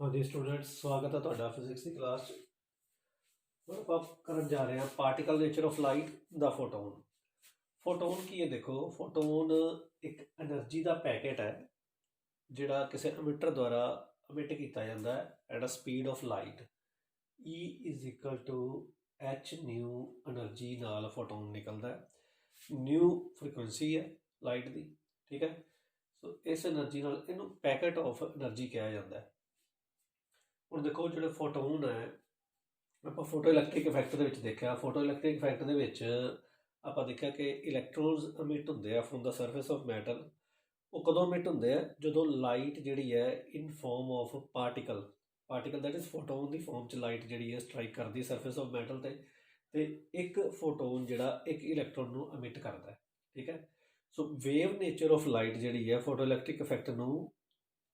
हाँ जी स्टूडेंट्स, स्वागत है ਤੁਹਾਡਾ ਫਿਜ਼ਿਕਸ ਦੀ ਕਲਾਸ 'ਚ। ਹੁਣ ਆਪਾਂ ਕਰਨ ਜਾ ਰਹੇ ਹਾਂ ਪਾਰਟੀਕਲ ਨੇਚਰ ਆਫ ਲਾਈਟ ਦਾ ਫੋਟੋਨ। ਫੋਟੋਨ ਕੀ ਹੈ? ਦੇਖੋ, ਫੋਟੋਨ ਇੱਕ એનર્ਜੀ ਦਾ ਪੈਕੇਟ ਹੈ ਜਿਹੜਾ ਕਿਸੇ ਐਮਿਟਰ ਦੁਆਰਾ ਐਮਿਟ ਕੀਤਾ ਜਾਂਦਾ ਹੈ at a speed of light. E is equal to H nu energy ਨਾਲ ਫੋਟੋਨ ਨਿਕਲਦਾ ਹੈ। ਨਿਊ ਫ੍ਰੀਕੁਐਂਸੀ ਹੈ ਲਾਈਟ ਦੀ, ਠੀਕ ਹੈ। ਸੋ ਇਸ એનર્ਜੀ ਨਾਲ ਇਹਨੂੰ ਪੈਕੇਟ ਆਫ એનર્ਜੀ ਕਿਹਾ ਜਾਂਦਾ ਹੈ। ਹੁਣ ਦੇਖੋ, ਜਿਹੜੇ ਫੋਟੋਨ ਹੈ, ਆਪਾਂ ਫੋਟੋ ਇਲੈਕਟ੍ਰਿਕ ਇਫੈਕਟ ਦੇ ਵਿੱਚ ਦੇਖਿਆ। ਫੋਟੋ ਇਲੈਕਟ੍ਰਿਕ ਇਫੈਕਟ ਦੇ ਵਿੱਚ ਆਪਾਂ ਦੇਖਿਆ ਕਿ ਇਲੈਕਟ੍ਰੋਨਸ ਅਮਿਟ ਹੁੰਦੇ ਆ from the surface of matter. ਉਹ ਕਦੋਂ ਅਮਿਟ ਹੁੰਦੇ ਆ? ਜਦੋਂ ਲਾਈਟ ਜਿਹੜੀ ਹੈ in form of particle that is photon ਦੀ ਫੋਰਮ 'ਚ ਲਾਈਟ ਜਿਹੜੀ ਹੈ ਸਟਰਾਈਕ ਕਰਦੀ ਸਰਫੇਸ ਆਫ ਮੈਟਲ ਤੇ ਇੱਕ ਫੋਟੋਨ ਜਿਹੜਾ ਇੱਕ ਇਲੈਕਟ੍ਰੋਨ ਨੂੰ ਅਮਿਟ ਕਰਦਾ ਹੈ, ਠੀਕ ਹੈ। ਸੋ ਵੇਵ ਨੇਚਰ ਆਫ ਲਾਈਟ ਜਿਹੜੀ ਹੈ ਫੋਟੋ ਇਲੈਕਟ੍ਰਿਕ ਇਫੈਕਟ ਨੂੰ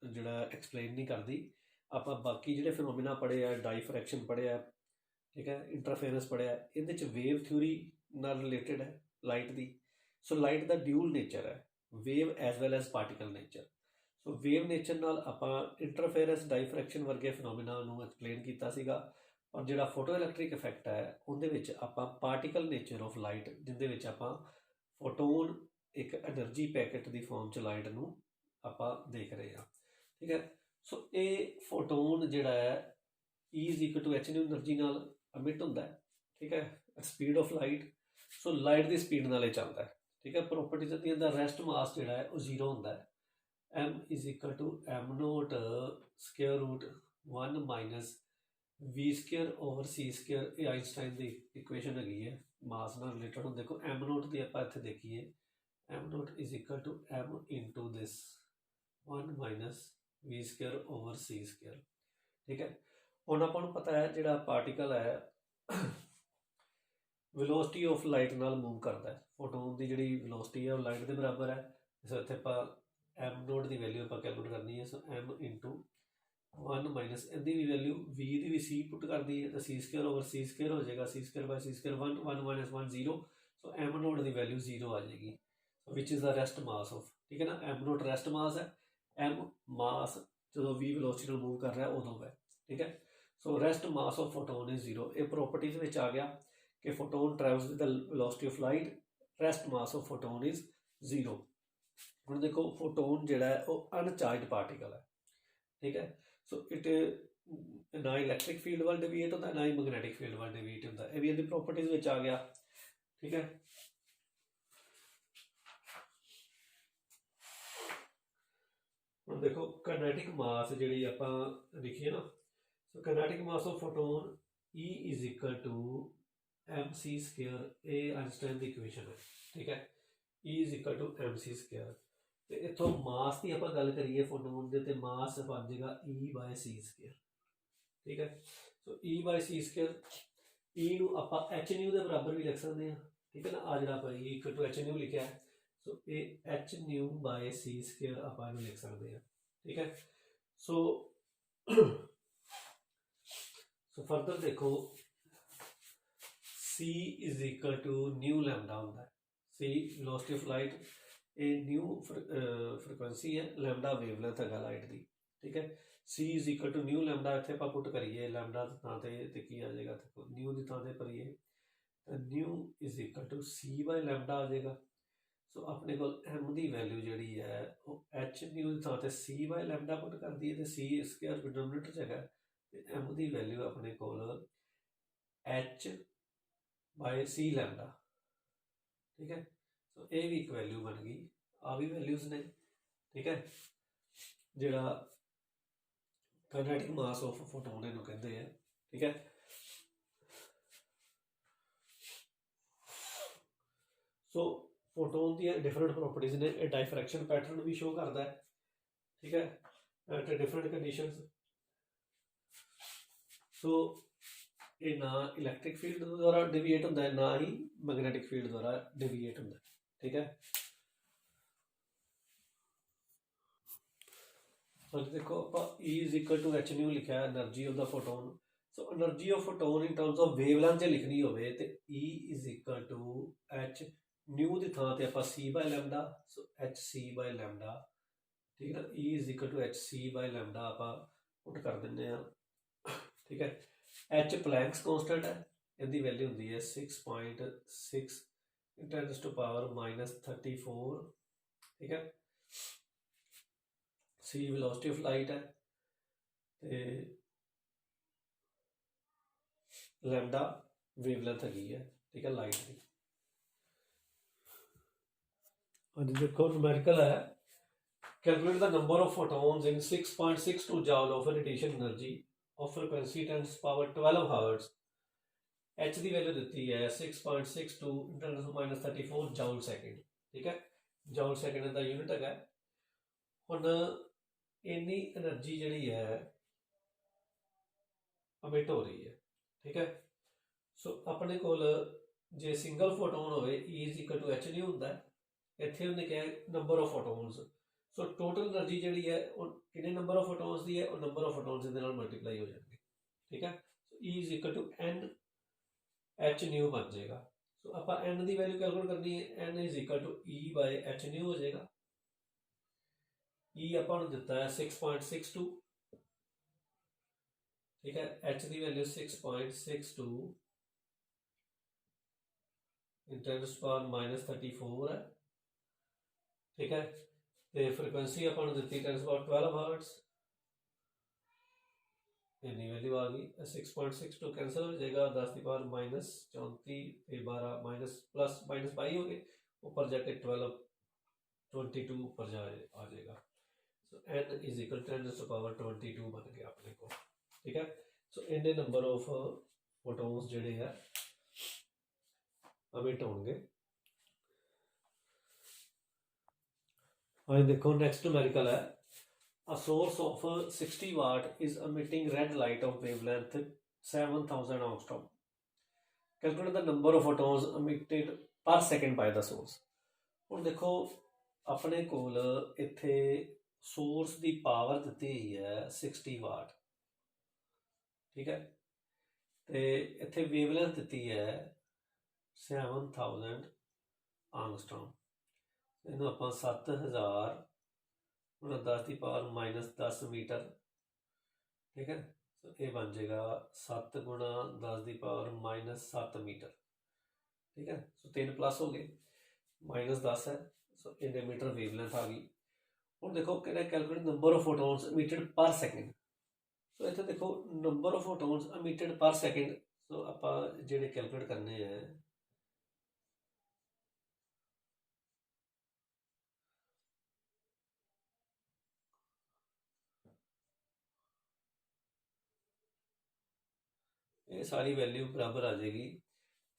ਜਿਹੜਾ ਐਕਸਪਲੇਨ ਨਹੀਂ ਕਰਦੀ। ਆਪਾਂ ਬਾਕੀ ਜਿਹੜੇ ਫਿਨੋਮੀਨਾ ਪੜ੍ਹੇ ਆ, ਡਾਈਫਰੈਕਸ਼ਨ ਪੜ੍ਹਿਆ, ਠੀਕ ਹੈ, ਇੰਟਰਫੇਰੈਂਸ ਪੜ੍ਹਿਆ, ਇਹਦੇ 'ਚ ਵੇਵ ਥਿਊਰੀ ਨਾਲ ਰਿਲੇਟਡ ਹੈ ਲਾਈਟ ਦੀ। ਸੋ ਲਾਈਟ ਦਾ ਡਿਊਲ ਨੇਚਰ ਹੈ, wave as well as particle nature. So wave nature ਨਾਲ ਆਪਾਂ ਇੰਟਰਫੇਰੈਂਸ, ਡਾਈਫਰੈਕਸ਼ਨ ਵਰਗੇ ਫਿਨੋਮੀਨਾ ਨੂੰ ਐਕਸਪਲੇਨ ਕੀਤਾ ਸੀਗਾ। ਔਰ ਜਿਹੜਾ ਫੋਟੋ ਇਲੈਕਟ੍ਰਿਕ ਇਫੈਕਟ ਹੈ ਉਹਦੇ ਵਿੱਚ ਆਪਾਂ ਪਾਰਟੀਕਲ ਨੇਚਰ ਆਫ ਲਾਈਟ, ਜਿਹਦੇ ਵਿੱਚ ਆਪਾਂ ਫੋਟੋਨ ਇੱਕ એનર્ਜੀ ਪੈਕੇਟ ਦੀ ਫੋਰਮ 'ਚ ਲਾਈਟ ਨੂੰ ਆਪਾਂ ਦੇਖ ਰਹੇ ਹਾਂ, ਠੀਕ ਹੈ। ਸੋ ਇਹ ਫੋਟੋਨ ਜਿਹੜਾ ਹੈ E is equal to H nu energy ਨਾਲ ਅਮਿਟ ਹੁੰਦਾ ਹੈ, ਠੀਕ ਹੈ, speed of light. So light ਦੀ ਸਪੀਡ ਨਾਲ ਇਹ ਚੱਲਦਾ ਹੈ, ਠੀਕ ਹੈ। ਪ੍ਰੋਪਰਟੀਜ਼ ਦੀਆਂ ਦਾ ਰੈਸਟ ਮਾਸ ਜਿਹੜਾ ਹੈ ਉਹ ਜ਼ੀਰੋ ਹੁੰਦਾ ਹੈ। M is equal to M not square root 1 minus V square over C square. ਇਹ ਆਈਨਸਟਾਈਨ ਦੀ ਇਕੁਏਸ਼ਨ ਹੈਗੀ ਹੈ ਮਾਸ ਨਾਲ ਰਿਲੇਟਡ। ਹੁਣ ਦੇਖੋ, ਐਮ ਨੋਟ ਦੀ ਆਪਾਂ ਇੱਥੇ ਦੇਖੀਏ, M not is equal to M into this 1 minus V square over C square, ਠੀਕ ਹੈ। ਹੁਣ ਆਪਾਂ ਨੂੰ ਪਤਾ ਹੈ ਜਿਹੜਾ ਪਾਰਟੀਕਲ ਹੈ ਵੈਲੋਸਿਟੀ ਆਫ ਲਾਈਟ ਨਾਲ ਮੂਵ ਕਰਦਾ ਹੈ। ਫੋਟੋਨ ਦੀ ਜਿਹੜੀ ਵੈਲੋਸਿਟੀ ਹੈ ਉਹ ਲਾਈਟ ਦੇ ਬਰਾਬਰ ਹੈ। ਸੋ ਇੱਥੇ ਆਪਾਂ ਐਮ ਨੋਟ ਦੀ ਵੈਲਿਊ ਆਪਾਂ ਕੈਲਕੂਲੇਟ ਕਰਨੀ ਹੈ। ਸੋ ਐਮ ਇੰਟੂ 1 ਮਾਈਨਸ ਇਹਦੀ ਵੀ ਵੈਲਿਊ ਵੀ ਦੀ ਵੀ ਸੀ ਪੁੱਟ ਕਰਦੀ ਹੈ ਤਾਂ ਸੀ ਸਕੇਅਰ ਓਵਰ ਸੀ ਸਕੇਅਰ ਹੋ ਜਾਏਗਾ। C square by c square 1 1 minus 1 0। So m naught ਦੀ ਵੈਲਿਊ 0 ਆ ਜਾਏਗੀ, which is the rest mass of, ਠੀਕ ਹੈ ਨਾ। ਐਮ ਨੋਟ ਰੈਸਟ ਮਾਸ ਹੈ, ਐਮ ਮਾਸ ਜਦੋਂ ਵੀ ਵੈਲੋਸਿਟੀ ਨਾਲ ਮੂਵ ਕਰ ਰਿਹਾ ਉਦੋਂ ਹੈ, ਠੀਕ ਹੈ। So rest mass of photon is 0। ਇਹ ਪ੍ਰੋਪਰਟੀਜ਼ ਵਿੱਚ ਆ ਗਿਆ ਕਿ photon travels with the velocity of light, rest mass of photon is 0। ਹੁਣ ਦੇਖੋ, ਫੋਟੋਨ ਜਿਹੜਾ ਹੈ ਉਹ ਅਨਚਾਰਜਡ ਪਾਰਟੀਕਲ ਹੈ, ਠੀਕ ਹੈ। ਸੋ ਇਟ ਨਾ ਇਲੈਕਟ੍ਰਿਕ ਫੀਲਡ ਵੱਲ ਡਿਵੀਏਟ ਹੁੰਦਾ, ਨਾ ਹੀ ਮੈਗਨੈਟਿਕ ਫੀਲਡ ਵੱਲ ਡਿਵੀਏਟ ਹੁੰਦਾ। ਇਹ ਵੀ ਇਹਦੀ ਪ੍ਰੋਪਰਟੀਜ਼ ਵਿੱਚ ਆ ਗਿਆ, ਠੀਕ ਹੈ। ਹੁਣ ਦੇਖੋ, ਕਾਈਨੈਟਿਕ ਮਾਸ ਜਿਹੜੀ ਆਪਾਂ ਲਿਖੀਏ ਨਾ, so kinetic mass of photon E is equal to m c square. ਇਹ ਆਈਨਸਟਾਈਨ ਦੀ ਇਕੁਏਸ਼ਨ ਹੈ, ਠੀਕ ਹੈ। E is equal to m c square. ਤੇ ਇੱਥੋਂ ਮਾਸ ਦੀ ਆਪਾਂ ਗੱਲ ਕਰੀਏ ਫੋਟੋਨ ਦੇ, ਤੇ ਮਾਸ ਬਣ ਜਾਏਗਾ E ਬਾਏ ਸੀ ਸਕੇਅਰ, ਠੀਕ ਹੈ। So E by C square, E ਨੂੰ ਆਪਾਂ ਐਚ ਨਿਊ ਦੇ ਬਰਾਬਰ ਵੀ ਲਿਖ ਸਕਦੇ ਹਾਂ, ਠੀਕ ਹੈ ਨਾ। ਆ ਜਿਹੜਾ ਆਪਾਂ E equal to H nu ਲਿਖਿਆ, ਸੋ ਇਹ H nu by C square ਆਪਾਂ ਇਹਨੂੰ ਲਿਖ ਸਕਦੇ ਹਾਂ, ਠੀਕ ਹੈ। ਸੋ ਫਰਦਰ ਦੇਖੋ, C is equal to nu lambda ਹੁੰਦਾ ਹੈ। C ਵੈਲੋਸਿਟੀ ਆਫ ਲਾਈਟ, ਇਹ ਨਿਊ ਫ੍ਰੀਕੁਐਂਸੀ ਹੈ, ਲੈਮਡਾ ਵੇਵਲੈਂਥ ਹੈਗਾ ਲਾਈਟ ਦੀ, ਠੀਕ ਹੈ। C is equal to nu lambda, ਇੱਥੇ ਆਪਾਂ ਪੁੱਟ ਕਰੀਏ ਲੈਮਡਾ ਦੀ ਥਾਂ ਤੇ ਕੀ ਆ ਜਾਏਗਾ, ਨਿਊ ਦੀ ਥਾਂ ਤੇ ਭਰੀਏ ਤਾਂ nu is equal to C by lambda ਆ ਜਾਏਗਾ। ਸੋ ਆਪਣੇ ਕੋਲ ਐਮ ਦੀ ਵੈਲਿਊ ਜਿਹੜੀ ਹੈ ਉਹ ਐਚ ਨਿਊ ਦੀ ਥਾਂ ਤੇ C ਬਾਈ ਲੈਮਡਾ ਪੁੱਟ ਕਰਦੀ ਹੈ, ਤੇ C ਸਕੇਅਰ ਡਿਨੋਮੀਨੇਟਰ 'ਚ ਹੈਗਾ, ਤੇ ਐਮ ਦੀ ਵੈਲਿਊ ਆਪਣੇ ਕੋਲ ਐਚ ਬਾਏ ਸੀ ਲੈਮਡਾ, ਠੀਕ ਹੈ। ਸੋ ਇਹ ਵੀ ਇੱਕ ਵੈਲਿਊ ਬਣ ਗਈ, ਆ ਵੀ ਵੈਲਿਊਜ਼ ਨੇ, ਠੀਕ ਹੈ। ਜਿਹੜਾ ਕਾਈਨੈਟਿਕ ਮਾਸ ਆਫ ਫੋਟੋਨ ਇਹਨੂੰ ਕਹਿੰਦੇ ਆ, ਠੀਕ ਹੈ। ਸੋ ਫੋਟੋਨ ਦੀਆਂ ਡਿਫਰੈਂਟ ਪ੍ਰੋਪਰਟੀਜ਼ ਨੇ। ਇਹ ਡਾਈਫਰੈਕਸ਼ਨ ਪੈਟਰਨ ਵੀ ਸ਼ੋ ਕਰਦਾ ਹੈ, ਠੀਕ ਹੈ, ਐਟ ਡਿਫਰੈਂਟ ਕੰਡੀਸ਼ਨਸ। ਸੋ ਇਹ ਨਾ ਇਲੈਕਟ੍ਰਿਕ ਫੀਲਡ ਦੁਆਰਾ ਡਿਵੀਏਟ ਹੁੰਦਾ ਹੈ, ਨਾ ਹੀ ਮੈਗਨੈਟਿਕ ਫੀਲਡ ਦੁਆਰਾ ਡਿਵੀਏਟ ਹੁੰਦਾ ਹੈ, ਠੀਕ ਹੈ। ਸੋ ਦੇਖੋ, ਆਪਾਂ E is equal to H nu ਲਿਖਿਆ, energy of the photon. So energy of photon in terms of wavelength ਜੇ ਲਿਖਣੀ ਹੋਵੇ ਤੇ E is equal to H nu ਦੀ ਥਾਂ ਤੇ ਆਪਾਂ C by lambda, so h c by lambda, ਠੀਕ ਹੈ ਨਾ। E is equal to h c by lambda ਆਪਾਂ पुट कर दिंदे आ, ठीक है। एच प्लैंक्स कांस्टेंट है, इसकी वैल्यू होंदी है 6.6 × 10⁻−34, ठीक है। सी वेलोसिटी ऑफ लाइट है, तो लैम्डा वेवलेंथ हैगी है, ठीक है, लाइट की। हाँ जी, देखो न्यूमेरिकल है, calculate the number of photons in 6.62 joule of radiation energy of frequency 10⁻12 hertz. H की वैल्यू दी है 6.62 × 10⁻34 जूल सेकेंड, ठीक है। जूल सेकेंड का यूनिट है। हुण इन्नी एनर्जी जी है अमिट हो रही है, ठीक है। सो अपने को जे सिंगल फोटोन हो E=H नहीं होंगे, इतने उन्हें क्या number of photons. So total energy जी है कितने नंबर ऑफ फोटोन्स की है, और नंबर ऑफ फोटोन्स मल्टीप्लाई हो जाएंगे, ठीक है। E=N H बन जाएगा। सो आप N की वैल्यू कैलकुलेट करनी है, N=E/H हो जाएगा। E आपको दिता है 6.62, ठीक है। H की वैल्यू 6.62 × 10⁻34 है, ठीक है। तो फ्रीक्वेंसी अपन दी 10⁻12 हर्ट्ज, इन्नी वैल्यू आ गई। 6.62 कैंसल हो जाएगा, 10⁻−34 12 माइनस प्लस माइनस पाई हो गए, ऊपर जाके 22 ऊपर आ जाएगा। सो N=10⁻22 बन गया अपने को, ठीक है। सो इन्ने नंबर ऑफ फोटोन्स जोड़े है अमिट होंगे। हाँ देखो नेक्स्ट न्यूमेरिकल है, a source of 60 watt is emitting red light of wavelength 7000 angstrom. Calculate the number of photons emitted per second by the source. ਹੁਣ देखो अपने कोल इत्थे सोर्स की पावर दी हुई है 60 वाट, ठीक है। तो इत्थे वेवलेंथ दी है 7000 आंगस्ट्रॉम। इन्हू आप 7000 10⁻−10 मीटर, ठीक है। तो ये बन जाएगा 7 × 10⁻−7 मीटर, ठीक है। सो 3 प्लस हो गए, -10 है। सो इन्ने मीटर वेवलेंथ आ गई। और देखो कहना calculate number of photons emitted पर सेकेंड। सो इतने देखो नंबर ऑफ फोटोन्स एमिटेड पर सेकेंड। सो आप जेडे कैलकुलेट करने हैं, ये सारी वैल्यू बराबर आ जाएगी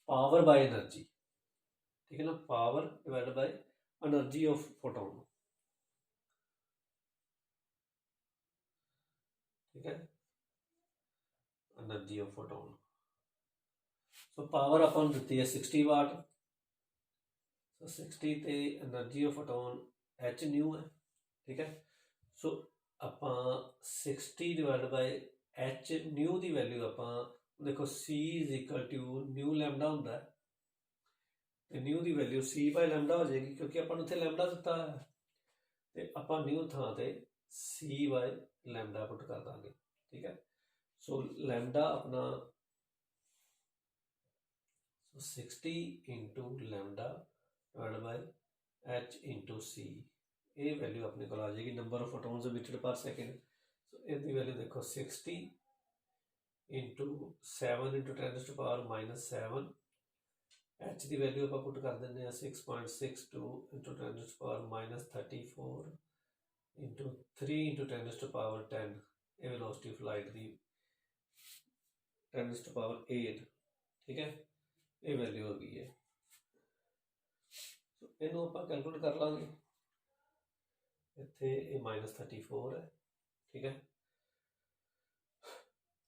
पावर बाय एनर्जी, ठीक है ना। Power divided by energy of photon, ठीक है, energy of photon. So power अपन दी है 60 वाट। सो 60 ते energy of photon H nu है, ठीक है। सो आप 60 डिवाइड बाय H न्यू की वैल्यू आप देखो C=टू न्यू लैम्डा होंगे, तो न्यू की वैल्यू C/λ हो जाएगी, क्योंकि अपन उत्थे लैम्डा दिता है, तो आप न्यू थां ते C/λ पुट कर देंगे, ठीक है। सो लैम्डा अपना 60 × λ डिवाइड बाय H × C, ये वैल्यू अपने को आ जाएगी नंबर ऑफ फोटोन्स एमिटेड पर सेकेंड। सो इसकी वैल्यू देखो 60 × 7 × 10⁻⁻7, H की वैल्यू आप पुट कर देंगे 6.62 × 10⁻34 × 3 × 10⁻10, ये वेलोसिटी ऑफ लाइट की 10⁸, ठीक है। ये वैल्यू हो गई है। इनू आप कैलकुलेट कर लाँगे, इत्थे ये -34 है, ठीक है।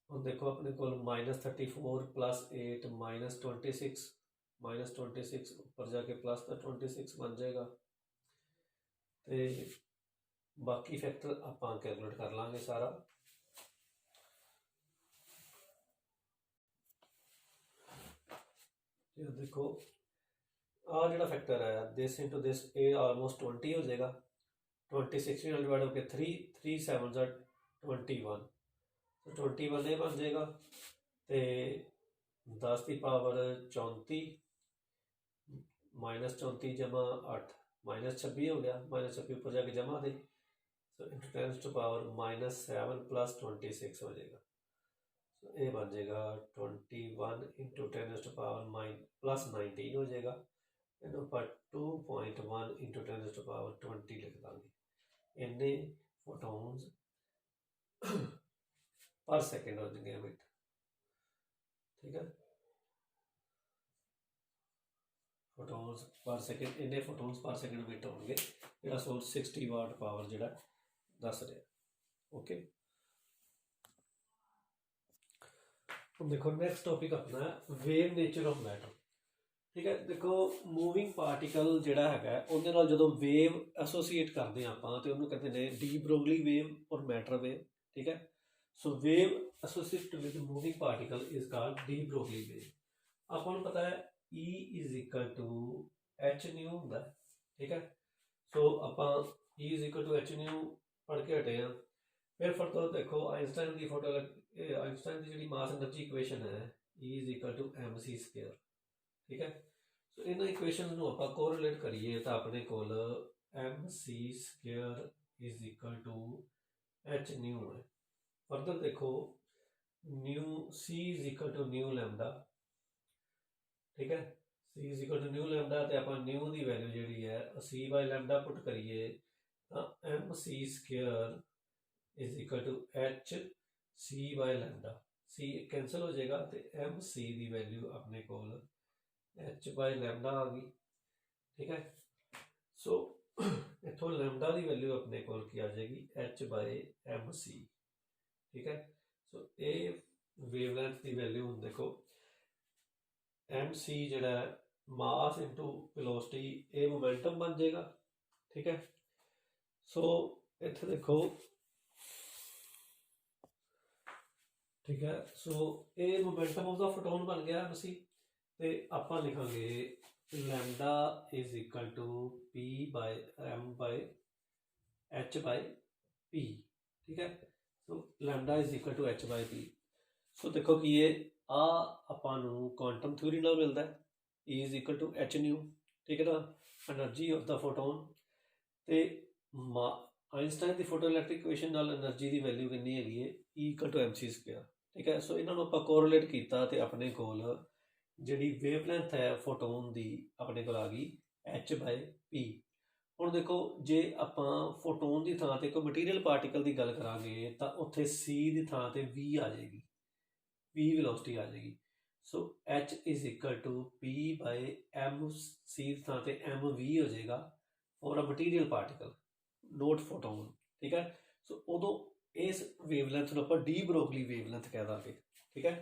हम देखो अपने को -34 + 8 -26 -26 ऊपर जाके +26 बन जाएगा। तो बाकी फैक्टर आप कैलकुलेट कर लाँगे सारा। देखो आ जो फैक्टर है this into this, A almost 20 हो जाएगा। 26 डिवाइड होकर 3 3 7 21, तो 21 ये बन जाएगा। तो 10 की पावर 34 माइनस 34 जमा 8 माइनस 26 हो गया, माइनस 26 ऊपर जाके जमा दे, सो इंटू 10 माइनस 7 प्लस 26 हो जाएगा। सो ये बन जाएगा 21 इंटू 10 प्लस 19 हो जाएगा। इन्हों पर 2.1 इंटू 10 लिख देंगे। इन्ने फोटोन्स पर सेकेंड हो जाएंगे एमिट, ठीक है। फोटोन्स पर सेकेंड, इन्ने फोटोन्स पर सेकेंड एमिट होंगे, जो सोर्स 60 वाट पावर जो दस रहा। ओके, हम देखो नेक्स्ट टॉपिक अपना वेव नेचर ऑफ मैटर, ठीक है। देखो मूविंग पार्टिकल जोड़ा है उन्हें जो वेव एसोसीएट करते हैं आप तो उन्होंने कहते हैं डी ब्रोगली वेव और मैटर वेव, ठीक है। So wave associate with moving particle is called de Broglie wave. आपको पता है E is equal to H nu होंगे, ठीक है। सो आप E is equal to H nu पढ़ के हटे हैं। फिर फर्दर देखो आइंस्टाइन की फोटो, आइंस्टाइन की जी मास एनर्जी इक्वेशन है E is equal to mc square, ठीक है। सो इन इक्वेशन आप कोरिलेट करिए तो अपने को mc square is equal to H nu है। फर्दर देखो nu c is equal to nu lambda, ठीक है। c is equal to nu lambda तो आप न्यू की वैल्यू जी है c बाय लैम्डा पुट करिए तो mc square is equal to H C by lambda, c cancel हो जाएगा तो mc की वैल्यू अपने को एच बाय लैम्डा आ गई, ठीक है। सो इतों लैम्डा की वैल्यू अपने को आ जाएगी एच बाय एम सी, ठीक है। सो ये वेवलेंथ की वैल्यू हम देखो एम सी जोड़ा मास इंटू वेलोसिटी ये मोमेंटम बन जाएगा, ठीक है। सो इतने देखो, ठीक है। सो ये मोमेंटम ऑफ द फोटोन बन गया एम सी, तो आप लिखांगे lambda is equal to P by m by h by p, ठीक है। So lambda is equal to h by p. सो देखो कि ये आपानू क्वांटम थ्योरी नाल मिलता है E is equal to H nu, ठीक है ना, एनर्जी ऑफ द फोटोन। तो आइंस्टाइन की फोटो इलैक्ट्रिक इक्वेशन नाल एनर्जी की वैल्यू कितनी हैगी है E equal to M C square, ठीक है। सो इन्होंने आप कोरिलेट किया तो अपने को जी वेवलेंथ है फोटोन की अपने को आ गई एच बाय पी। ਹੁਣ देखो जे आप फोटोन की थां ते कोई मटीरियल पार्टिकल की गल करांगे तो उत्थे सी की थां ते वी आ जाएगी, वी वेलोसिटी आ जाएगी। So H is equal to P by M C की थां ते एम वी हो जाएगा for a material particle not photon, ठीक है। सो उदों इस वेवलेंथ को आप डी ब्रोगली वेवलेंथ कह देंगे, ठीक है।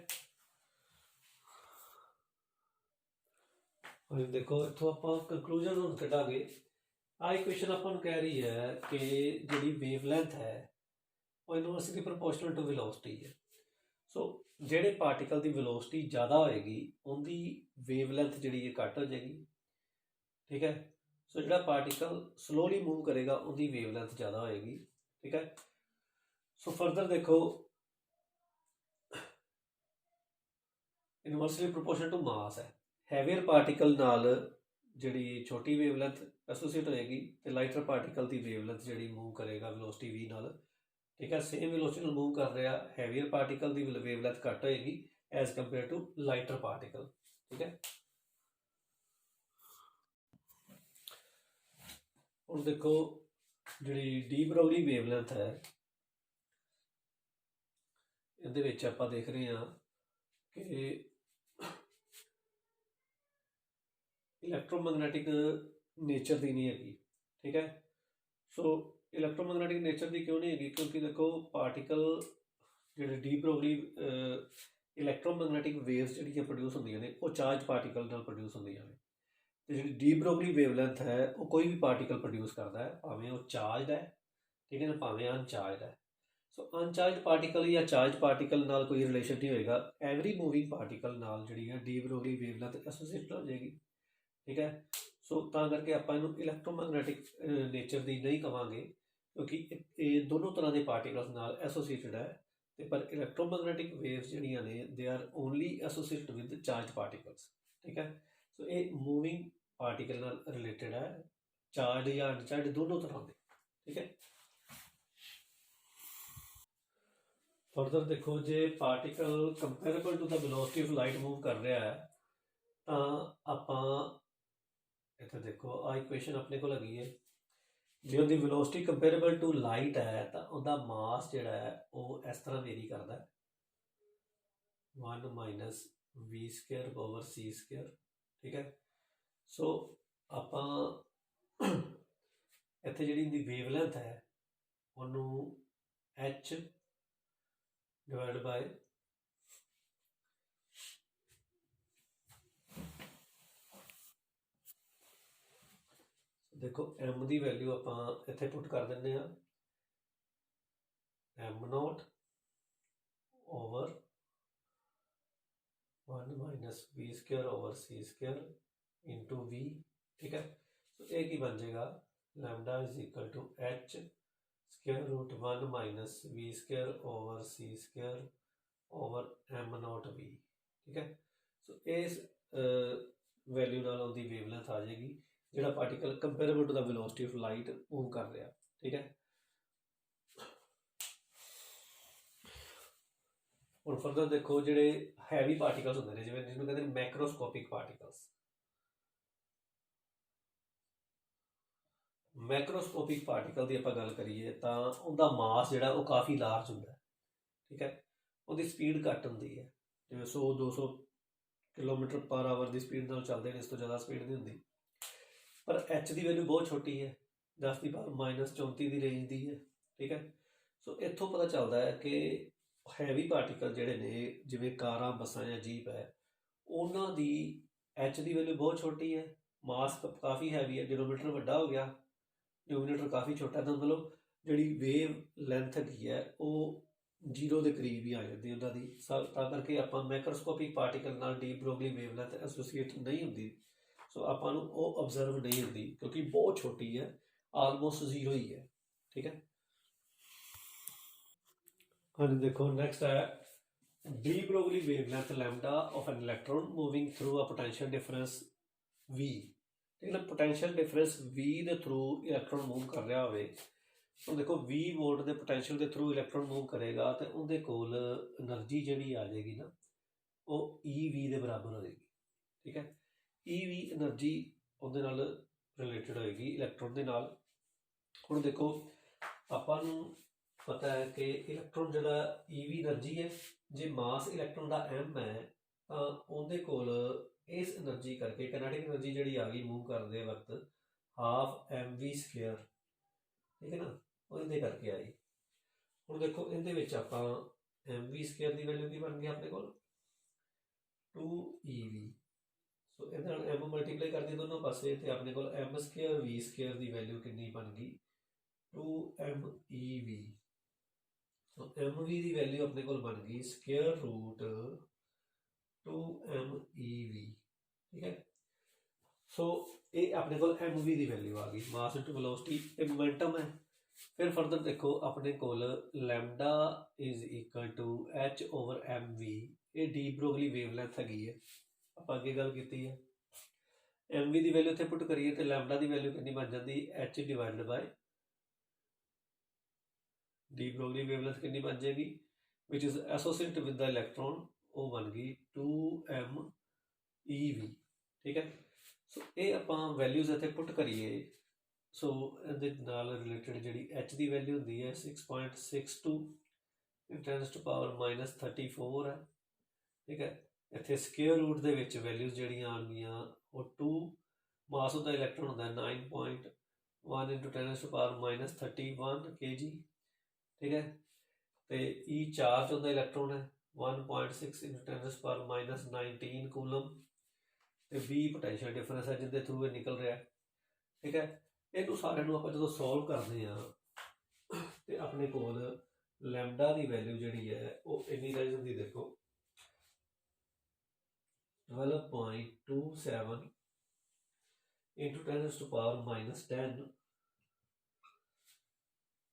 देखो इतों आप कंक्लूजन हम कढ़ांगे। आ इक्वेशन अपन कह रही है कि जी वेवलेंथ है वो इनवर्सली प्रोपोर्शनल टू वेलोसिटी है। सो जेडे पार्टिकल की वेलोसिटी ज़्यादा होएगी उनकी वेवलेंथ जी घट हो जाएगी, ठीक है। सो जो पार्टिकल स्लोली मूव करेगा उनकी वेवलेंथ ज़्यादा होएगी, ठीक है। सो फर्दर देखो इनवर्सली प्रोपोर्शनल टू मास है, हैवियर पार्टिकल नाल जी छोटी वेवलेंथ एसोसीएट होएगी तो लाइटर पार्टिकल की वेवलेंथ जी मूव करेगा वेलोसिटी वी नाल, ठीक है। सेम वेलोसिटी नाल मूव कर रहा हैवियर पार्टिकल की वेवलेंथ घट होएगी as compared to lighter particle, ठीक है। और देखो जी डी ब्रोगली वेवलेंथ है ये आप देख रहे हैं कि इलैक्ट्रोमैगनैटिक नेचर की नहीं हैगी, ठीक है। सो इलैक्ट्रोमैगनैटिक नेचर की क्यों नहीं हैगी क्योंकि देखो पार्टिकल जो डी ब्रोगली इलैक्ट्रोमैगनैटिक वेव्स जी प्रोड्यूस होंगे ने वो चार्ज पार्टिकल नाल प्रोड्यूस होंगे ने, तो जी डी ब्रोगली वेवलेंथ है वो कोई भी पार्टिकल प्रोड्यूस करता है भावें वो चार्ज है, ठीक है ना, भावें अनचार्ज है। सो अनचार्ज पार्टिकल या चार्ज पार्टिकल नाल कोई रिलेशन नहीं होएगा, एवरी मूविंग पार्टिकल नाल G D Broglie wavelength associate हो जाएगी, ठीक है। सो करके आप इलैक्ट्रोमैगनैटिक नेचर की नहीं कहांगे क्योंकि ये दोनों तरह के पार्टिकल्स नाल एसोसीएटेड है ਤੇ ਪਰ ਇਲੈਕਟ੍ਰੋਮੈਗਨੈਟਿਕ ਵੇਵਸ ਜਿਹੜੀਆਂ ਨੇ they are only associated with charge particles. ਠੀਕ ਹੈ, ਸੋ ਇਹ ਮੂਵਿੰਗ ਪਾਰਟੀਕਲ ਨਾਲ ਰਿਲੇਟਡ ਹੈ, ਚਾਰਜ ਜਾਂ ਅਨਚਾਰਜ ਦੋਨੋਂ ਤਰ੍ਹਾਂ ਦੇ। ਠੀਕ ਹੈ, ਫਰਦਰ ਦੇਖੋ, ਜੇ particle comparable to the velocity of light move ਕਰ ਰਿਹਾ ਹੈ ਤਾਂ ਆਪਾਂ ਇੱਥੇ ਦੇਖੋ ਆ ਇਕੁਏਸ਼ਨ ਆਪਣੇ ਕੋਲ ਹੈਗੀ ਹੈ। ਜੇ ਉਹਦੀ ਵੈਲੋਸਿਟੀ ਕੰਪੈरेबल ਟੂ ਲਾਈਟ ਹੈ ਤਾਂ ਉਹਦਾ ਮਾਸ ਜਿਹੜਾ ਹੈ ਉਹ ਇਸ ਤਰ੍ਹਾਂ ਵੇਰੀ ਕਰਦਾ ਹੈ, 1 minus V square over C square. ਠੀਕ ਹੈ, ਸੋ ਆਪਾਂ ਇੱਥੇ ਜਿਹੜੀ ਇਹਦੀ ਵੇਵਲੈਂਥ ਹੈ ਉਹਨੂੰ h ਡਿਵਾਈਡ ਬਾਈ ਦੇਖੋ m ਦੀ ਵੈਲਿਊ ਆਪਾਂ ਇੱਥੇ ਪੁੱਟ ਕਰ ਦਿੰਦੇ ਹਾਂ, m0 over 1 minus V square over C square into v। ਠੀਕ ਹੈ, ਸੋ ਇਹ ਕੀ ਬਣ ਜਾਏਗਾ, lambda is equal to h square root 1 minus V square over C square over m not v। ठीक है, सो इस वैल्यू नाल उनकी वेवलेंथ आ जाएगी ਜਿਹੜਾ particle comparable to the velocity of light move कर रहा। ठीक है, ਹੁਣ ਫਰਦਰ ਦੇਖੋ ਜਿਹੜੇ ਹੈਵੀ ਪਾਰਟੀਕਲਸ ਹੁੰਦੇ ਨੇ ਜਿਵੇਂ ਜਿਹਨੂੰ ਕਹਿੰਦੇ ਨੇ ਮੈਕਰੋਸਕੋਪਿਕ ਪਾਰਟੀਕਲਸ। मैक्रोस्कोपिक पार्टिकल की ਆਪਾਂ ਗੱਲ ਕਰੀਏ ਤਾਂ ਉਹਦਾ ਮਾਸ ਜਿਹੜਾ ਉਹ ਕਾਫੀ ਲਾਰਜ ਹੁੰਦਾ। ਠੀਕ ਹੈ, ਉਹਦੀ ਸਪੀਡ ਘੱਟ ਹੁੰਦੀ ਹੈ, ਜਿਵੇਂ 100-200 ਕਿਲੋਮੀਟਰ ਪਰ ਆਵਰ ਦੀ ਸਪੀਡ ਨਾਲ ਚੱਲਦੇ ਨੇ, ਇਸ ਤੋਂ ਜ਼ਿਆਦਾ ਸਪੀਡ ਨਹੀਂ ਹੁੰਦੀ। ਪਰ ਐਚ ਦੀ ਵੈਲਿਊ ਬਹੁਤ ਛੋਟੀ ਹੈ, 10 ਦੀ ਪਾਵਰ -34 ਦੀ ਰੇਂਜ ਦੀ ਹੈ। ਠੀਕ ਹੈ, ਸੋ ਇੱਥੋਂ ਪਤਾ ਚੱਲਦਾ ਹੈ ਕਿ ਹੈਵੀ ਪਾਰਟੀਕਲ ਜਿਹੜੇ ਨੇ ਜਿਵੇਂ ਕਾਰਾਂ, ਬੱਸਾਂ ਜਾਂ ਜੀਪ ਹੈ, ਉਹਨਾਂ ਦੀ ਐਚ ਦੀ ਵੈਲਿਊ ਬਹੁਤ ਛੋਟੀ ਹੈ, ਮਾਸ ਕਾਫੀ ਹੈਵੀ ਹੈ, ਡਿਨੋਮੀਟਰ ਵੱਡਾ ਹੋ ਗਿਆ, ਡਿਨੋਮੀਨੇਟਰ ਕਾਫੀ ਛੋਟਾ, ਤਾਂ ਮਤਲਬ ਜਿਹੜੀ ਵੇਵ ਲੈਂਥ ਹੈਗੀ ਹੈ ਉਹ 0 ਦੇ ਕਰੀਬ ਹੀ ਆ ਜਾਂਦੀ ਉਹਨਾਂ ਦੀ। ਤਾਂ ਕਰਕੇ ਆਪਾਂ ਮੈਕਰੋਸਕੋਪਿਕ ਪਾਰਟੀਕਲ ਨਾਲ deep Broglie wave length associate ਨਹੀਂ ਹੁੰਦੀ, ਸੋ ਆਪਾਂ ਨੂੰ ਉਹ ਆਬਜ਼ਰਵ ਨਹੀਂ ਹੁੰਦੀ ਕਿਉਂਕਿ ਬਹੁਤ ਛੋਟੀ ਹੈ, ਆਲਮੋਸਟ 0 ਹੀ ਹੈ। ਠੀਕ ਹੈ, ਹਾਂਜੀ ਦੇਖੋ ਨੈਕਸਟ ਹੈ de Broglie wavelength lambda of an electron moving through a potential difference v। ठीक है, पोटेंशियल डिफरेंस v ਦੇ ਥਰੂ ਇਲੈਕਟ੍ਰੋਨ ਮੂਵ ਕਰ ਰਿਹਾ ਹੋਵੇ, ਹੁਣ ਦੇਖੋ 20 ਵੋਲਟ ਦੇ ਪੋਟੈਂਸ਼ੀਅਲ ਦੇ ਥਰੂ ਇਲੈਕਟ੍ਰੋਨ ਮੂਵ ਕਰੇਗਾ ਤੇ ਉਹਦੇ ਕੋਲ એનર્ਜੀ ਜਿਹੜੀ ਆ ਜਾਏਗੀ ਨਾ ਉਹ EV ਦੇ ਬਰਾਬਰ ਹੋਏਗੀ। ਠੀਕ ਹੈ, EV એનર્ਜੀ ਉਹਦੇ ਨਾਲ ਰਿਲੇਟਡ ਹੋਏਗੀ ਇਲੈਕਟ੍ਰੋਨ ਦੇ ਨਾਲ। ਹੁਣ ਦੇਖੋ ਆਪਾਂ ਨੂੰ ਪਤਾ ਹੈ ਕਿ ਇਲੈਕਟ੍ਰੋਨ ਜਿਹੜਾ EV એનર્ਜੀ ਹੈ, ਜੇ ਮਾਸ ਇਲੈਕਟ੍ਰੋਨ ਦਾ m ਹੈ ਤਾਂ ਉਹਦੇ ਕੋਲ ਇਸ એનર્ਜੀ ਕਰਕੇ ਕਿਨੈਟਿਕ એનર્ਜੀ ਜਿਹੜੀ ਆ ਗਈ ਮੂਵ ਕਰਦੇ ਵਕਤ ਹਾਫ mv ਸਕੁਅਰ। ਠੀਕ ਹੈ ਨਾ, ਉਹ ਇਹਦੇ ਕਰਕੇ ਆਈ। ਹੁਣ ਦੇਖੋ ਇਹਦੇ ਵਿੱਚ ਆਪਾਂ mv ਸਕੁਅਰ ਦੀ ਵੈਲਿਊ ਕੀ ਬਣ ਗਈ ਆਪਣੇ ਕੋਲ 2ev, ਸੋ ਇਹਦੇ ਨਾਲ m ਮਲਟੀਪਲਾਈ ਕਰਦੇ ਦੋਨੋਂ ਪਾਸੇ ਤੇ ਆਪਣੇ ਕੋਲ m ਸਕੁਅਰ v ਸਕੁਅਰ ਦੀ ਵੈਲਿਊ ਕਿੰਨੀ ਬਣ ਗਈ 2mev। ਸੋ mv ਦੀ ਵੈਲਿਊ ਆਪਣੇ ਕੋਲ ਬਣ ਗਈ ਸਕੁਅਰ ਰੂਟ 2mev। ठीक है, सो ये अपने को mv की वैल्यू आ गई, मास इनटू वेलोसिटी, ये मोमेंटम है। फिर फर्दर देखो अपने को lambda is equal to h over mv, ये डीप ब्रोगली वेवलेंथ हैगी है, आप अगे गल की है। mv की वैल्यू इतने पुट करिए तो लैम्डा की वैल्यू कितनी बन जाती h divided by deep Broglie wavelength कितनी बन जाएगी which is associated with the electron, वो बन गई 2mev। ठीक है, सो ये आप वैल्यूज इतने पुट करिए, सो ये रिलेटेड जी एच की वैल्यू होंगी है 6.62 10 टू पावर -34 है। ठीक है, इतने स्केयर रूट के वैल्यूज जड़ियाँ आएंगियाँ वो 2, मास ऑफ द इलैक्ट्रॉन होता है 9.1 इंटू 10 टू पावर -31 kg। ठीक है, तो ई चार्ज ऑफ द इलैक्ट्रॉन है 1.6 इंटू 10 टू पावर -19 कूलम, ਤੇ v ਪੋਟੈਂਸ਼ੀਅਲ ਡਿਫਰੈਂਸ ਹੈ ਜਿਹਦੇ ਥਰੂ ਇਹ ਨਿਕਲ ਰਿਹਾ। ਠੀਕ ਹੈ, ਇਹਨੂੰ ਸਾਰਿਆਂ ਨੂੰ ਆਪਾਂ ਜਦੋਂ ਸੋਲਵ ਕਰਦੇ ਆ ਤੇ ਆਪਣੇ ਕੋਲ ਲੈਮਡਾ ਦੀ ਵੈਲਿਊ ਜਿਹੜੀ ਹੈ ਉਹ ਇੰਨੀ ਰਹਿ ਜਾਂਦੀ, ਦੇਖੋ 12.27 इंटू 10 टू पावर -10।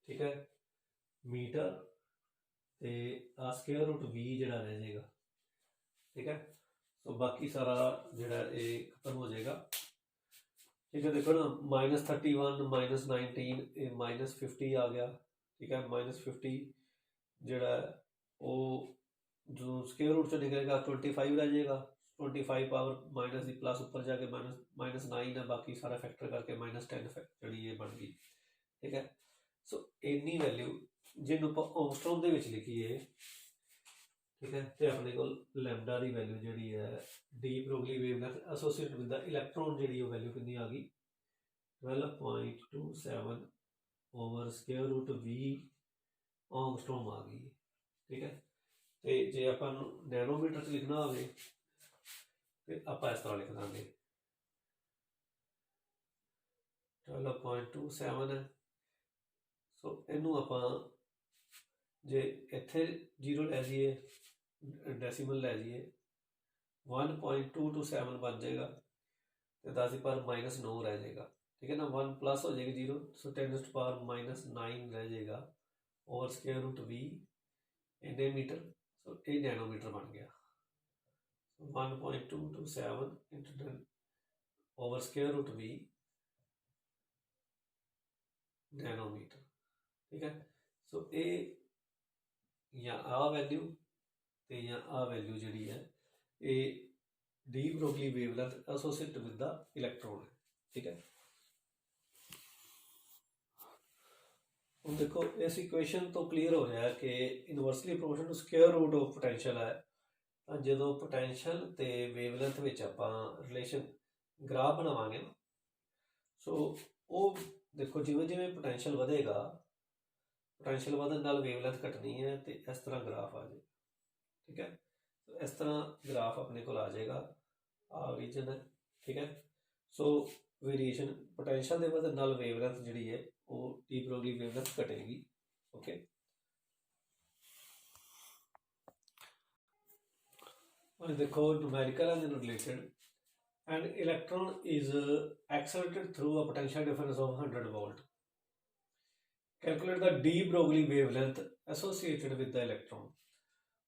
ठीक है, मीटर ਤੇ ਆ ਸਕੁਅਰ ਰੂਟ v ਜਿਹੜਾ ਰਹਿ ਜਾਏਗਾ। ਠੀਕ ਹੈ, ਸੋ ਬਾਕੀ ਸਾਰਾ ਜਿਹੜਾ ਇਹ ਖਤਮ ਹੋ ਜਾਏਗਾ। ठीक है, देखो ना -31 -19 ये -50 आ गया। ठीक है, -50 जड़ा वो जो स्क्वायर रूट से निकलेगा 25 रह जाएगा। 25 पावर माइनस की प्लस ऊपर जाके -9 है, बाकी सारा फैक्टर करके -10 जी ये बन गई। ठीक है, सो इन्नी वैल्यू जिन्हों आप आर्मस्ट्रॉन्ग दे विच लिखीए। ठीक है, तो अपने को लैम्डा की वैल्यू जी है de Broglie wavelength associated with the electron जी वैल्यू कितनी आ गई 12.27 over square root v angstrom आ गई। ठीक है, तो जे अपन नैनोमीटर च लिखना हो तो आप इस तरह लिख देंगे 12.27 है। सो इनू आप जे इत्थे 0 लै जाइए डेसीमल लै जाइए 1.227 बन जाएगा, तो 10 की पावर -9 रह जाएगा। ठीक है ना, 1 प्लस हो जाएगी 0, सो 10 की पावर -9 रह जाएगा ओवर स्क्वायर रूट v इन्ने मीटर। सो ये नैनोमीटर बन गया। 1.227 into 10 over square root v nanometre. ठीक है, सो ये या आ वैल्यू तो या आ वैल्यू जी है ये D Broglie wavelength associated with the electron है। ठीक है, हम देखो इस इक्वेशन तो क्लीयर हो रहा है कि inversely proportional to square root of potential है। तो जो पोटेंशियल तो वेवलेंथ में आप रिलेशन ग्राफ बनावांगे ना, सो वो देखो जिमें जिमें पोटेंशियल बढ़ेगा, पोटेंशियल बढ़ने नाल वेवलेंथ घटनी है, तो इस तरह ग्राफ आ जाएगा। ठीक है, तो इस तरह ग्राफ अपने को आ जाएगा, आ रीजन है। ठीक है, सो वेरिएशन पोटेंशियल के बढ़ने नाल वेवलेंथ जी है वो डी ब्रोगली वेवलेंथ घटेगी। ओके, और देखो numerical and related and electron is accelerated through a potential difference of 100 volt. Calculate the D Broglie wavelength associated with the electron.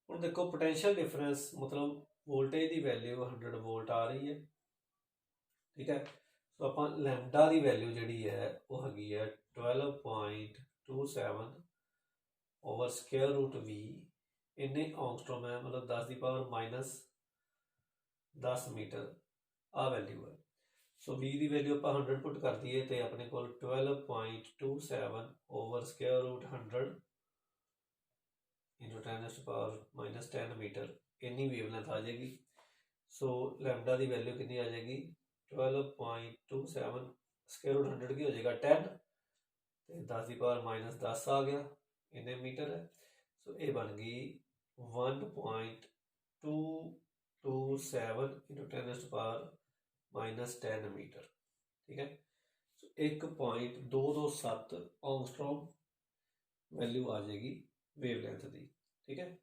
और देखो पोटेंशियल डिफरेंस मतलब वोल्टेज की वैल्यू 100 वोल्ट आ रही है। ठीक है, तो आप लैम्डा की वैल्यू जी है वो हैगी है 12.27 ओवर स्क्वायर रूट v इन्ने आर्मस्ट्रॉन्ग है, मतलब 10 की पावर -10 मीटर आ वैल्यू है। सो v की वैल्यू आप 100 पुट कर दिए तो अपने को 12.27 ओवर स्क्वायर रूट 100 इंटू 10 की पावर -10 मीटर इन्नी वेवलेंथ आ जाएगी। सो लैम्डा की वैल्यू कितनी आ जाएगी 12.27 स्क्वायर रूट 100 की हो जाएगा 10, तो 10 की पावर -10 आ गया इन्ने मीटर है। सो ये बन गई 1.227 इंटू 10 की पावर -10 मीटर। ठीक है, सो 1.227 आर्मस्ट्रॉन्ग वैल्यू आ जाएगी वेवलेंथ की। ठीक है,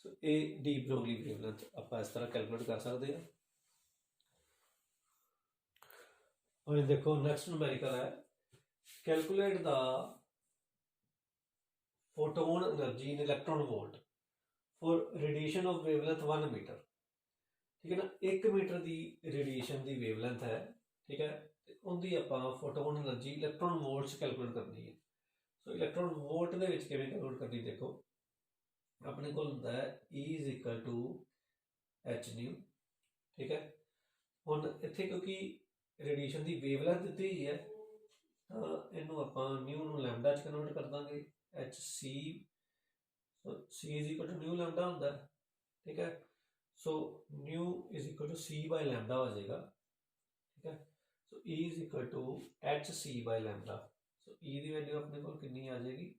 सो ये डी ब्रोगली वेवलेंथ आप इस तरह कैलकुलेट कर सकते हैं। और देखो नेक्स्ट न्यूमेरिकल है calculate the photon energy in electron volt for radiation of wavelength 1 metre. ठीक है ना, 1 मीटर की रेडिएशन की वेवलेंथ है। ठीक है, उनकी आप photon energy electron volt calculate करनी है। सो इलेक्ट्रॉन वोल्ट के कैलकुलेट करनी, देखो अपने को होंदा है E is equal to H nu. ठीक है, हुण इत्थे क्योंकि रेडिएशन की वेवलेंथ दी हुई है तो इनू आप न्यू नू लैम्डा च कन्वर्ट कर देंगे h c. C is equal to nu lambda होंदा है। ठीक है, so nu is equal to c by lambda हो जाएगा। ठीक है, so E is equal to H C by lambda. So E की वैल्यू अपने को कितनी आ जाएगी,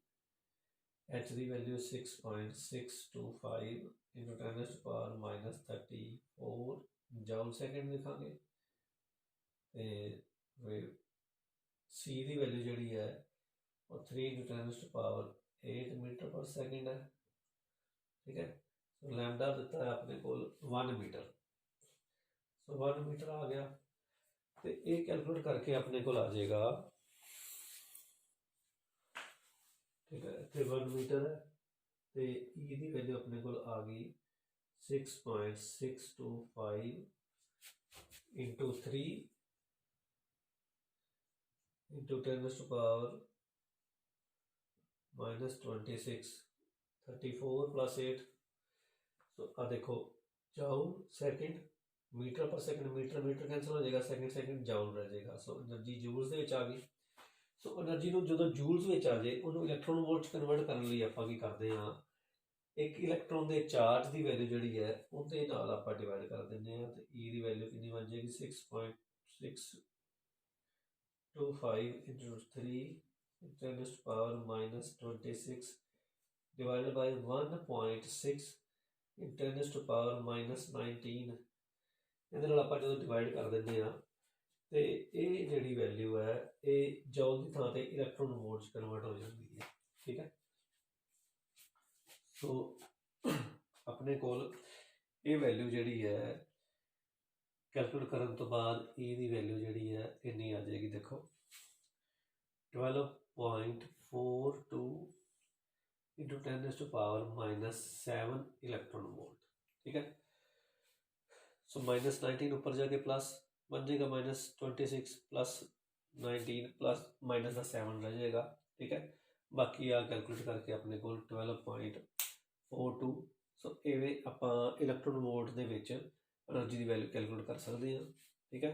एच की वैल्यू 6.625 इंटू 10 की पावर -34 जूल सेकेंड लिखांगे। सी की वैल्यू जी है और 3 इंटू 10 की पावर 8 मीटर पर सेकेंड है। ठीक है, तो लैम्डा दिता है अपने को 1 मीटर। सो 1 मीटर आ गया, तो ये कैलकुलेट करके अपने को आ जाएगा। ठीक है, इतने 1 मीटर है ਤੇ E ਦੀ ਵੈਲਿਊ ਆਪਣੇ ਕੋਲ ਆ ਗਈ 6.625 into 3 into 10 raised to power minus 26, 34 plus 8. सो आ देखो जाउल सेकंड, मीटर पर सेकंड, मीटर मीटर कैंसिल हो जाएगा, सेकंड सेकंड जाउल रह जाएगा। सो एनर्जी जूल्स ਦੇ ਵਿੱਚ ਆ ਗਈ। ਸੋ એનર્ਜੀ ਨੂੰ ਜਦੋਂ ਜੂਲਸ ਵਿੱਚ ਆ ਜਾਏ ਉਹਨੂੰ ਇਲੈਕਟ੍ਰੋਨ ਵੋਲਟ ਕਨਵਰਟ ਕਰਨ ਲਈ ਆਪਾਂ ਕੀ ਕਰਦੇ ਹਾਂ, ਇੱਕ ਇਲੈਕਟ੍ਰੋਨ ਦੇ ਚਾਰਜ ਦੀ ਵੈਲਿਊ ਜਿਹੜੀ ਹੈ ਉਹਦੇ ਨਾਲ ਆਪਾਂ ਡਿਵਾਈਡ ਕਰ ਦਿੰਦੇ ਹਾਂ ਤੇ E ਦੀ ਵੈਲਿਊ ਕਿੰਨੀ ਬਣ ਜਾਏਗੀ 6.625 into 3 10 to the power minus 26 divided by 1.6 10 to the power minus 19। ਇਹਦੇ ਨਾਲ ਆਪਾਂ ਜਦੋਂ ਡਿਵਾਈਡ ਕਰ ਦਿੰਦੇ ਆ ਤੇ ਇਹ ਜਿਹੜੀ ਵੈਲਿਊ ਹੈ ਇਹ ਜੂਲ ਦੀ ਥਾਂ ਤੇ ਇਲੈਕਟ੍ਰੋਨ ਵੋਲਟ ਕਨਵਰਟ ਹੋ ਜਾਂਦੀ ਹੈ। ਠੀਕ ਹੈ, ਸੋ ਆਪਣੇ ਕੋਲ ਇਹ ਵੈਲਿਊ ਜਿਹੜੀ ਹੈ ਕੈਲਕੂਲੇਟ ਕਰਨ ਤੋਂ ਬਾਅਦ E ਦੀ ਵੈਲਿਊ ਜਿਹੜੀ ਹੈ ਇੰਨੀ ਆ ਜਾਏਗੀ, ਦੇਖੋ 12.42 into 10 raised to power minus 7 electron volt. ठीक है, सो माइनस 19 ऊपर जाके प्लस बन जाएगा माइनस 26 प्लस 19 प्लस माइनस का 7 रह जाएगा। ठीक है, बाकी आ कैलकुलेट करके अपने को 12.42। सो इवें आप इलैक्ट्रॉन वोल्ट ਦੇ ਵਿੱਚ એનર્ਜੀ ਦੀ ਵੈਲਿਊ ਕੈਲਕੂਲੇਟ ਕਰ ਸਕਦੇ ਹਾਂ। ठीक है,